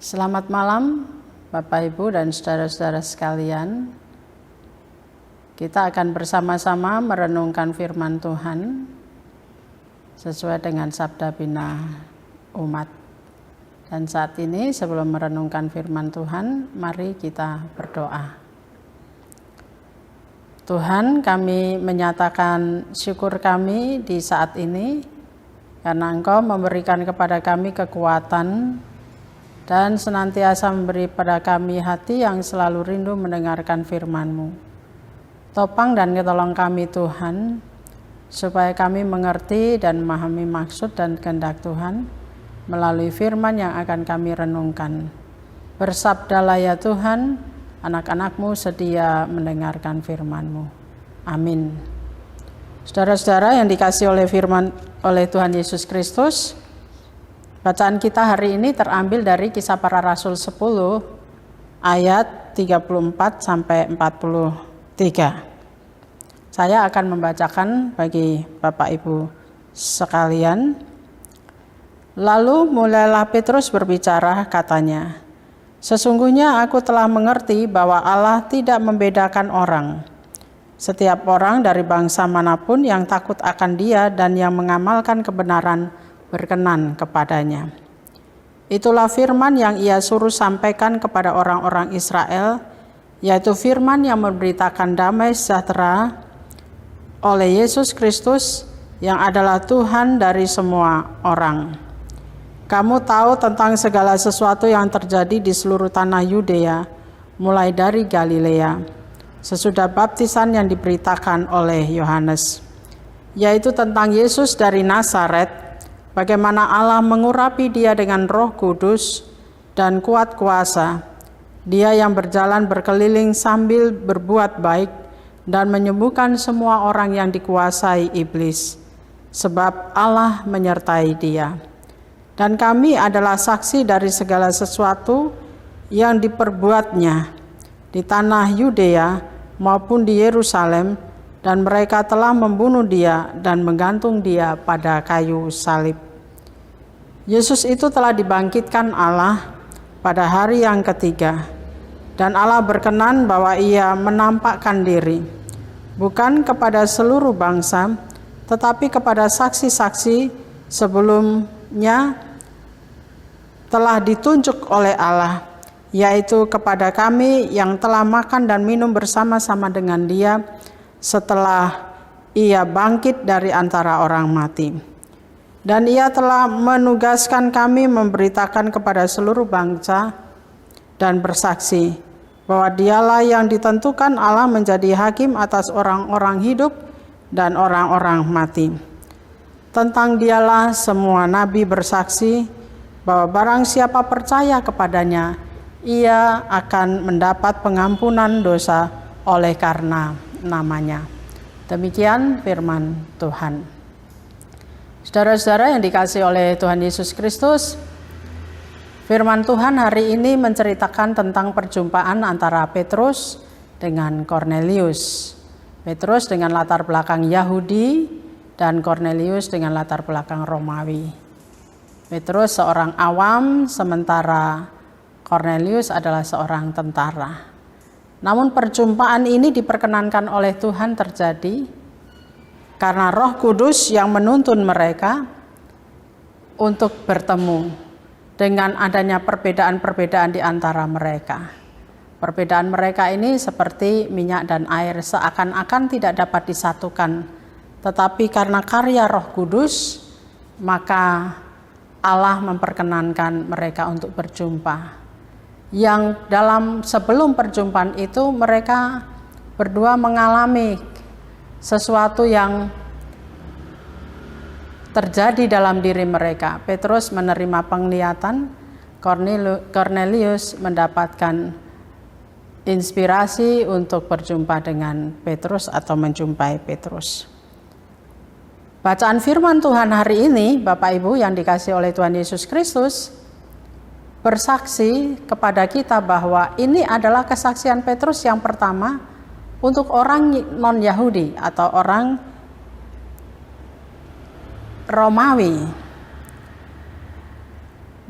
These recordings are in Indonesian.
Selamat malam Bapak Ibu dan saudara-saudara sekalian. Kita akan bersama-sama merenungkan firman Tuhan sesuai dengan sabda bina umat. Dan saat ini sebelum merenungkan firman Tuhan, mari kita berdoa. Tuhan, kami menyatakan syukur kami di saat ini karena Engkau memberikan kepada kami kekuatan dan senantiasa memberi pada kami hati yang selalu rindu mendengarkan firman-Mu. Topang dan tolong kami Tuhan, supaya kami mengerti dan memahami maksud dan kehendak Tuhan melalui firman yang akan kami renungkan. Bersabdalah ya Tuhan, anak-anak-Mu sedia mendengarkan firman-Mu. Amin. Saudara-saudara yang dikasihi oleh Tuhan Yesus Kristus, bacaan kita hari ini terambil dari Kisah Para Rasul 10 ayat 34 sampai 43. Saya akan membacakan bagi Bapak Ibu sekalian. Lalu mulailah Petrus berbicara, katanya, "Sesungguhnya aku telah mengerti bahwa Allah tidak membedakan orang. Setiap orang dari bangsa manapun yang takut akan Dia dan yang mengamalkan kebenaran berkenan kepadanya. Itulah firman yang Ia suruh sampaikan kepada orang-orang Israel, yaitu firman yang memberitakan damai sejahtera oleh Yesus Kristus yang adalah Tuhan dari semua orang. Kamu tahu tentang segala sesuatu yang terjadi di seluruh tanah Yudea, mulai dari Galilea, sesudah baptisan yang diberitakan oleh Yohanes, yaitu tentang Yesus dari Nazaret, bagaimana Allah mengurapi Dia dengan Roh Kudus dan kuat kuasa. Dia yang berjalan berkeliling sambil berbuat baik dan menyembuhkan semua orang yang dikuasai iblis, sebab Allah menyertai Dia. Dan kami adalah saksi dari segala sesuatu yang diperbuatnya di tanah Yudea maupun di Yerusalem, dan mereka telah membunuh Dia dan menggantung Dia pada kayu salib. Yesus itu telah dibangkitkan Allah pada hari yang ketiga, dan Allah berkenan bahwa Ia menampakkan diri, bukan kepada seluruh bangsa, tetapi kepada saksi-saksi sebelumnya telah ditunjuk oleh Allah, yaitu kepada kami yang telah makan dan minum bersama-sama dengan Dia setelah Ia bangkit dari antara orang mati. Dan Ia telah menugaskan kami memberitakan kepada seluruh bangsa dan bersaksi bahwa Dialah yang ditentukan Allah menjadi hakim atas orang-orang hidup dan orang-orang mati. Tentang Dialah semua nabi bersaksi bahwa barang siapa percaya kepadanya, ia akan mendapat pengampunan dosa oleh karena namanya. Demikian firman Tuhan. Saudara-saudara yang dikasihi oleh Tuhan Yesus Kristus, firman Tuhan hari ini menceritakan tentang perjumpaan antara Petrus dengan Kornelius. Petrus dengan latar belakang Yahudi dan Kornelius dengan latar belakang Romawi. Petrus seorang awam, sementara Kornelius adalah seorang tentara. Namun perjumpaan ini diperkenankan oleh Tuhan terjadi karena Roh Kudus yang menuntun mereka untuk bertemu dengan adanya perbedaan-perbedaan di antara mereka. Perbedaan mereka ini seperti minyak dan air, seakan-akan tidak dapat disatukan. Tetapi karena karya Roh Kudus, maka Allah memperkenankan mereka untuk berjumpa. Yang dalam sebelum perjumpaan itu mereka berdua mengalami sesuatu yang terjadi dalam diri mereka. Petrus menerima penglihatan, Kornelius mendapatkan inspirasi untuk berjumpa dengan Petrus atau menjumpai Petrus. Bacaan firman Tuhan hari ini, Bapak Ibu yang dikasihi oleh Tuhan Yesus Kristus, bersaksi kepada kita bahwa ini adalah kesaksian Petrus yang pertama untuk orang non-Yahudi atau orang Romawi.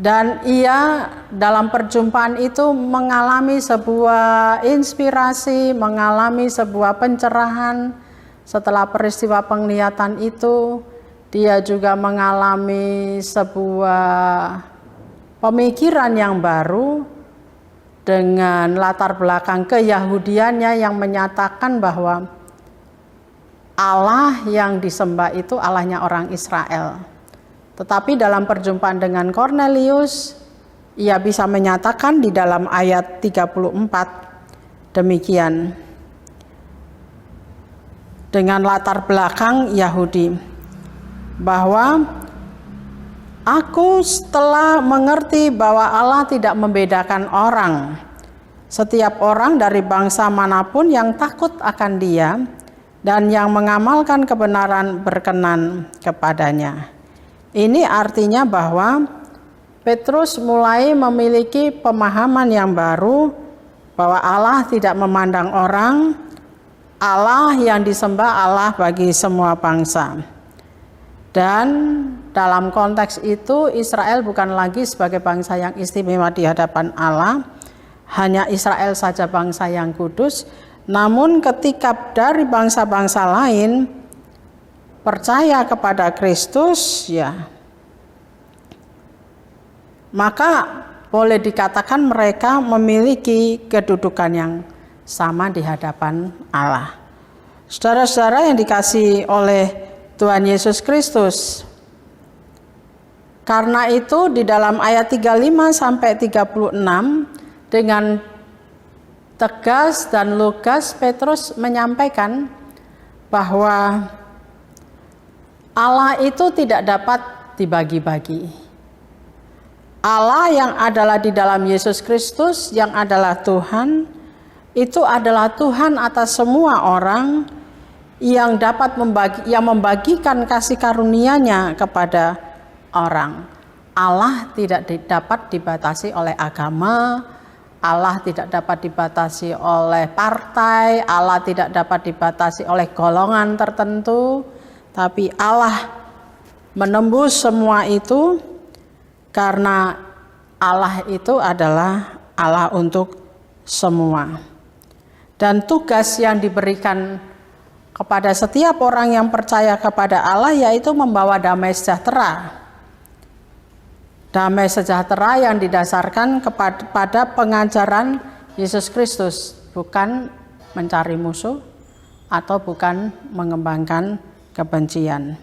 Dan ia dalam perjumpaan itu mengalami sebuah inspirasi, mengalami sebuah pencerahan. Setelah peristiwa penglihatan itu, dia juga mengalami sebuah pemikiran yang baru dengan latar belakang keyahudiannya yang menyatakan bahwa Allah yang disembah itu Allahnya orang Israel. Tetapi dalam perjumpaan dengan Kornelius, ia bisa menyatakan di dalam ayat 34 demikian. Dengan latar belakang Yahudi, bahwa aku telah mengerti bahwa Allah tidak membedakan orang. Setiap orang dari bangsa manapun yang takut akan Dia dan yang mengamalkan kebenaran berkenan kepadanya. Ini artinya bahwa Petrus mulai memiliki pemahaman yang baru bahwa Allah tidak memandang orang, Allah yang disembah Allah bagi semua bangsa. Dan dalam konteks itu Israel bukan lagi sebagai bangsa yang istimewa di hadapan Allah, hanya Israel saja bangsa yang kudus. Namun ketika dari bangsa-bangsa lain percaya kepada Kristus, ya, maka boleh dikatakan mereka memiliki kedudukan yang sama di hadapan Allah. Saudara-saudara yang dikasihi oleh Tuhan Yesus Kristus, karena itu di dalam ayat 35 sampai 36 dengan tegas dan lugas Petrus menyampaikan bahwa Allah itu tidak dapat dibagi-bagi. Allah yang adalah di dalam Yesus Kristus, yang adalah Tuhan, itu adalah Tuhan atas semua orang yang dapat membagikan kasih karunia-Nya kepada orang. Allah tidak dapat dibatasi oleh agama, Allah tidak dapat dibatasi oleh partai, Allah tidak dapat dibatasi oleh golongan tertentu. Tapi Allah menembus semua itu karena Allah itu adalah Allah untuk semua. Dan tugas yang diberikan kepada setiap orang yang percaya kepada Allah yaitu membawa damai sejahtera. Damai sejahtera yang didasarkan kepada pengajaran Yesus Kristus, bukan mencari musuh atau bukan mengembangkan kebencian.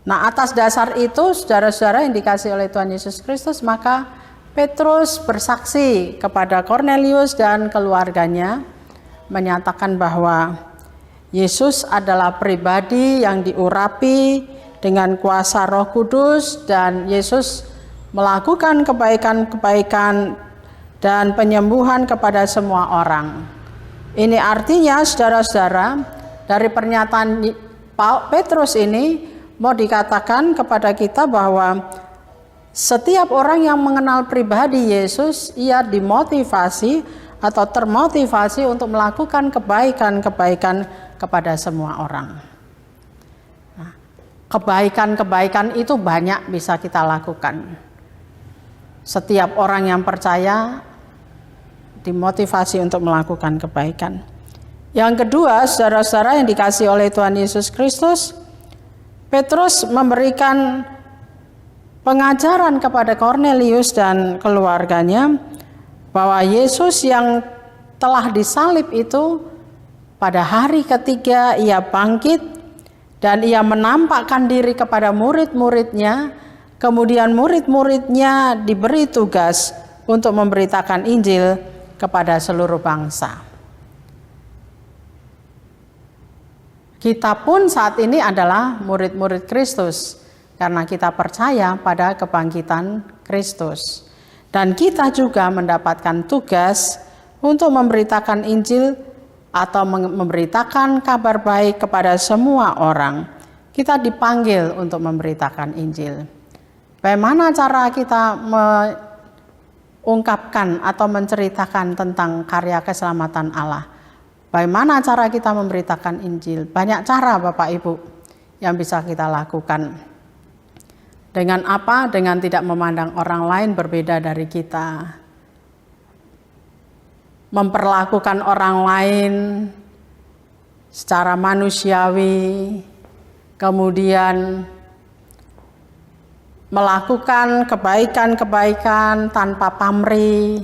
Nah, atas dasar itu, saudara-saudara yang dikasihi oleh Tuhan Yesus Kristus, maka Petrus bersaksi kepada Kornelius dan keluarganya, menyatakan bahwa Yesus adalah pribadi yang diurapi dengan kuasa Roh Kudus, dan Yesus melakukan kebaikan-kebaikan dan penyembuhan kepada semua orang. Ini artinya, saudara-saudara, dari pernyataan Petrus ini mau dikatakan kepada kita bahwa setiap orang yang mengenal pribadi Yesus, ia dimotivasi atau termotivasi untuk melakukan kebaikan-kebaikan kepada semua orang. Nah, kebaikan-kebaikan itu banyak bisa kita lakukan. Setiap orang yang percaya dimotivasi untuk melakukan kebaikan. Yang kedua, saudara-saudara yang dikasihi oleh Tuhan Yesus Kristus, Petrus memberikan pengajaran kepada Kornelius dan keluarganya bahwa Yesus yang telah disalib itu pada hari ketiga ia bangkit dan ia menampakkan diri kepada murid-muridnya, kemudian murid-muridnya diberi tugas untuk memberitakan Injil kepada seluruh bangsa. Kita pun saat ini adalah murid-murid Kristus karena kita percaya pada kebangkitan Kristus. Dan kita juga mendapatkan tugas untuk memberitakan Injil atau memberitakan kabar baik kepada semua orang. Kita dipanggil untuk memberitakan Injil. Bagaimana cara kita mengungkapkan atau menceritakan tentang karya keselamatan Allah? Bagaimana cara kita memberitakan Injil? Banyak cara Bapak Ibu yang bisa kita lakukan. Dengan apa? Dengan tidak memandang orang lain berbeda dari kita. Memperlakukan orang lain secara manusiawi, kemudian melakukan kebaikan-kebaikan tanpa pamrih.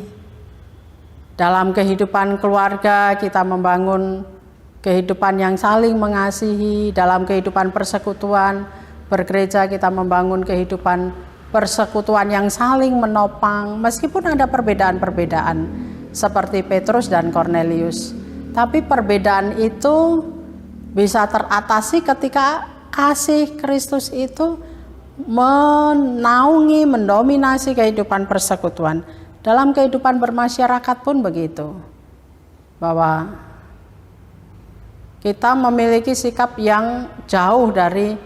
Dalam kehidupan keluarga kita membangun kehidupan yang saling mengasihi. Dalam kehidupan persekutuan bergereja kita membangun kehidupan persekutuan yang saling menopang. Meskipun ada perbedaan-perbedaan seperti Petrus dan Kornelius. Tapi perbedaan itu bisa teratasi ketika kasih Kristus itu menaungi, mendominasi kehidupan persekutuan. Dalam kehidupan bermasyarakat pun begitu, bahwa kita memiliki sikap yang jauh dari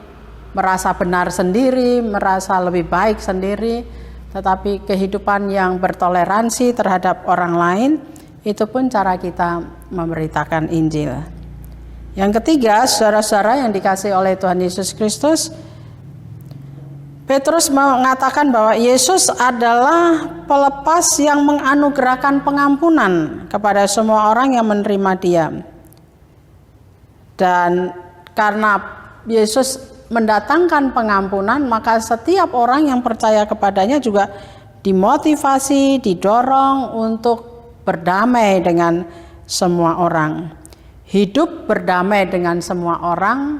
merasa benar sendiri, merasa lebih baik sendiri, tetapi kehidupan yang bertoleransi terhadap orang lain, itu pun cara kita memberitakan Injil. Yang ketiga, saudara-saudara yang dikasihi oleh Tuhan Yesus Kristus, Petrus mengatakan bahwa Yesus adalah pelepas yang menganugerahkan pengampunan kepada semua orang yang menerima Dia. Dan karena Yesus mendatangkan pengampunan, maka setiap orang yang percaya kepadanya juga dimotivasi, didorong untuk berdamai dengan semua orang. Hidup berdamai dengan semua orang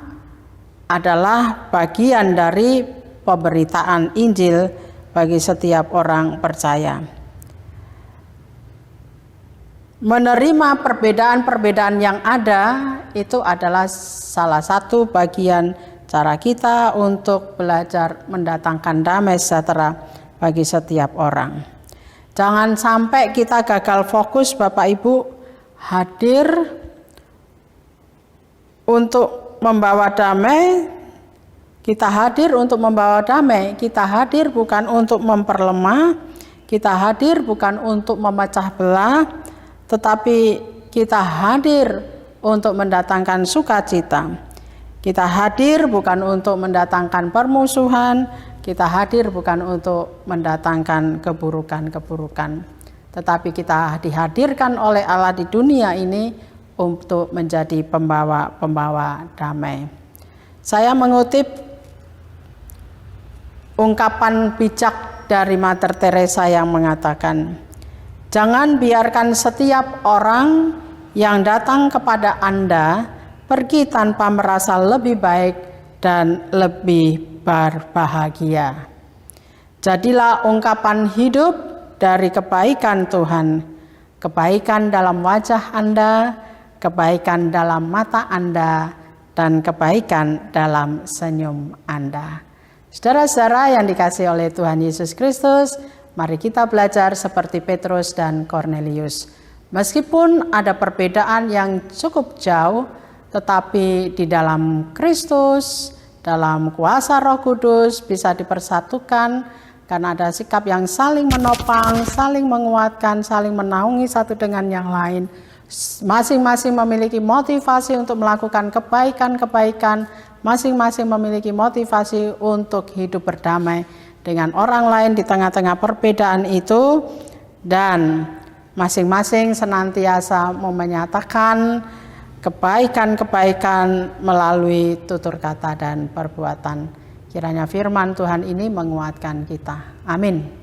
adalah bagian dari pemberitaan Injil bagi setiap orang percaya. Menerima perbedaan-perbedaan yang ada itu adalah salah satu bagian cara kita untuk belajar mendatangkan damai sejahtera bagi setiap orang. Jangan sampai kita gagal fokus, Bapak Ibu, hadir untuk membawa damai. Kita hadir untuk membawa damai, kita hadir bukan untuk memperlemah, kita hadir bukan untuk memecah belah, tetapi kita hadir untuk mendatangkan sukacita. Kita hadir bukan untuk mendatangkan permusuhan, kita hadir bukan untuk mendatangkan keburukan-keburukan, tetapi kita dihadirkan oleh Allah di dunia ini untuk menjadi pembawa-pembawa damai. Saya mengutip ungkapan bijak dari Mater Teresa yang mengatakan, jangan biarkan setiap orang yang datang kepada Anda pergi tanpa merasa lebih baik dan lebih berbahagia. Jadilah ungkapan hidup dari kebaikan Tuhan, kebaikan dalam wajah Anda, kebaikan dalam mata Anda, dan kebaikan dalam senyum Anda. Saudara-saudara yang dikasihi oleh Tuhan Yesus Kristus, mari kita belajar seperti Petrus dan Kornelius. Meskipun ada perbedaan yang cukup jauh, tetapi di dalam Kristus, dalam kuasa Roh Kudus bisa dipersatukan karena ada sikap yang saling menopang, saling menguatkan, saling menaungi satu dengan yang lain. Masing-masing memiliki motivasi untuk melakukan kebaikan-kebaikan, masing-masing memiliki motivasi untuk hidup berdamai dengan orang lain di tengah-tengah perbedaan itu, dan masing-masing senantiasa menyatakan kebaikan-kebaikan melalui tutur kata dan perbuatan. Kiranya firman Tuhan ini menguatkan kita. Amin.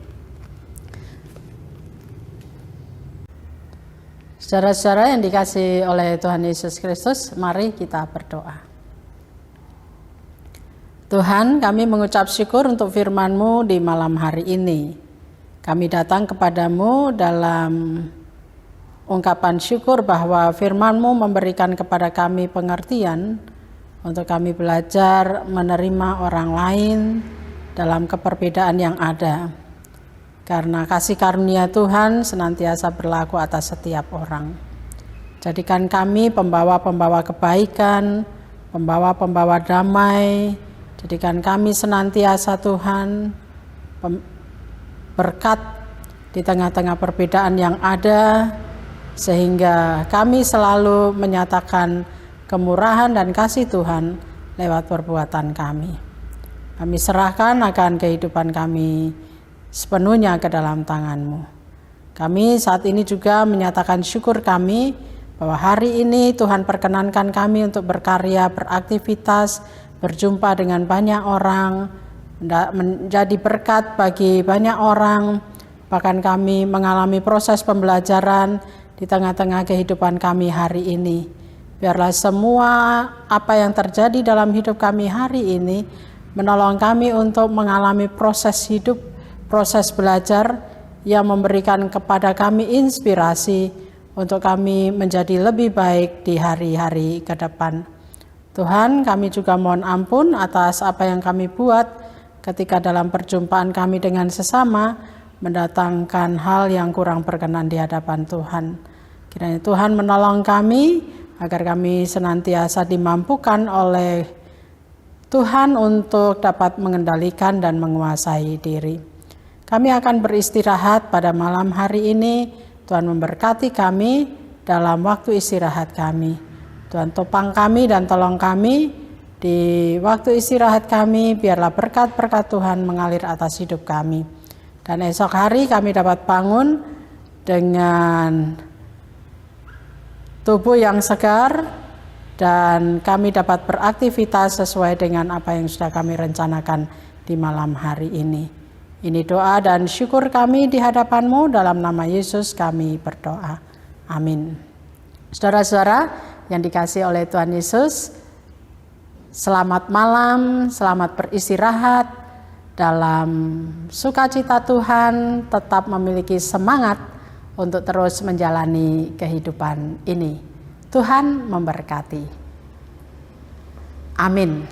Saudara-saudara yang dikasihi oleh Tuhan Yesus Kristus, mari kita berdoa. Tuhan, kami mengucap syukur untuk firman-Mu di malam hari ini. Kami datang kepadamu dalam ungkapan syukur bahwa firman-Mu memberikan kepada kami pengertian untuk kami belajar menerima orang lain dalam keperbedaan yang ada. Karena kasih karunia Tuhan senantiasa berlaku atas setiap orang. Jadikan kami pembawa-pembawa kebaikan, pembawa-pembawa damai. Jadikan kami senantiasa Tuhan berkat di tengah-tengah perbedaan yang ada, sehingga kami selalu menyatakan kemurahan dan kasih Tuhan lewat perbuatan kami. Kami serahkan akan kehidupan kami sepenuhnya ke dalam tangan-Mu. Kami saat ini juga menyatakan syukur kami bahwa hari ini Tuhan perkenankan kami untuk berkarya, beraktivitas, berjumpa dengan banyak orang, menjadi berkat bagi banyak orang. Bahkan kami mengalami proses pembelajaran di tengah-tengah kehidupan kami hari ini. Biarlah semua apa yang terjadi dalam hidup kami hari ini menolong kami untuk mengalami proses hidup, proses belajar yang memberikan kepada kami inspirasi untuk kami menjadi lebih baik di hari-hari ke depan. Tuhan, kami juga mohon ampun atas apa yang kami buat ketika dalam perjumpaan kami dengan sesama mendatangkan hal yang kurang berkenan di hadapan Tuhan. Kiranya Tuhan menolong kami agar kami senantiasa dimampukan oleh Tuhan untuk dapat mengendalikan dan menguasai diri. Kami akan beristirahat pada malam hari ini. Tuhan memberkati kami dalam waktu istirahat kami. Tuhan topang kami dan tolong kami di waktu istirahat kami. Biarlah berkat-berkat Tuhan mengalir atas hidup kami. Dan esok hari kami dapat bangun dengan tubuh yang segar, dan kami dapat beraktivitas sesuai dengan apa yang sudah kami rencanakan di malam hari ini. Ini doa dan syukur kami di hadapan-Mu, dalam nama Yesus kami berdoa. Amin. Saudara-saudara yang dikasihi oleh Tuhan Yesus, selamat malam, selamat beristirahat dalam sukacita Tuhan, tetap memiliki semangat untuk terus menjalani kehidupan ini. Tuhan memberkati. Amin.